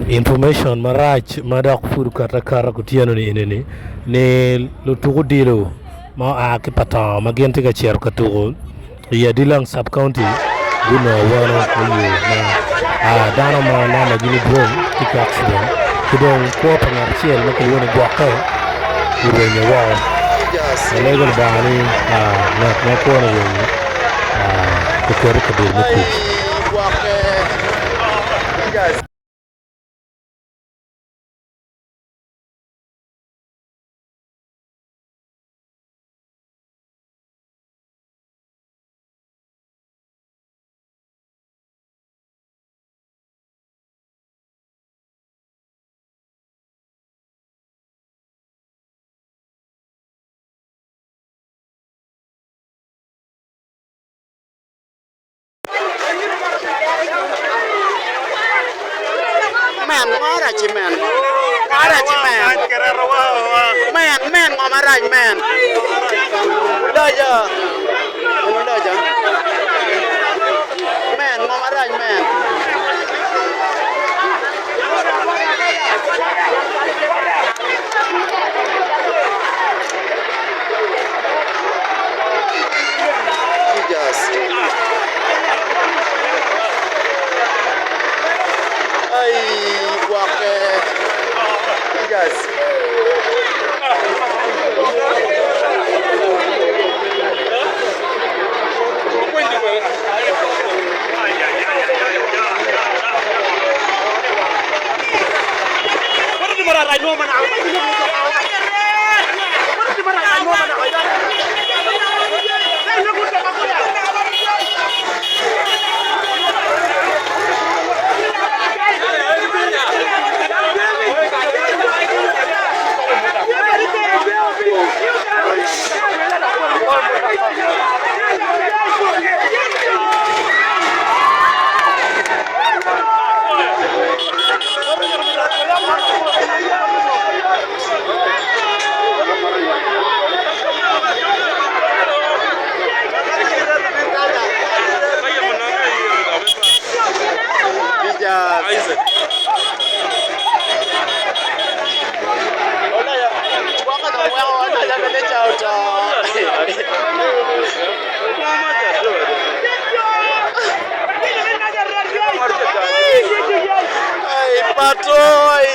information marach madak fur kata kara kutiano ni ineni ne lutugu dilo ma a kipata magenti ka cher katugo ya dilang sub county guno wano kuyu na dana ma na magini drone tika accident kudong ko pangarchiel makaliwani gwaka uwenye wao legal bani na kuwana wenye kukere kabir mikuch man ngomaraj man daja man ngomaraj man patoi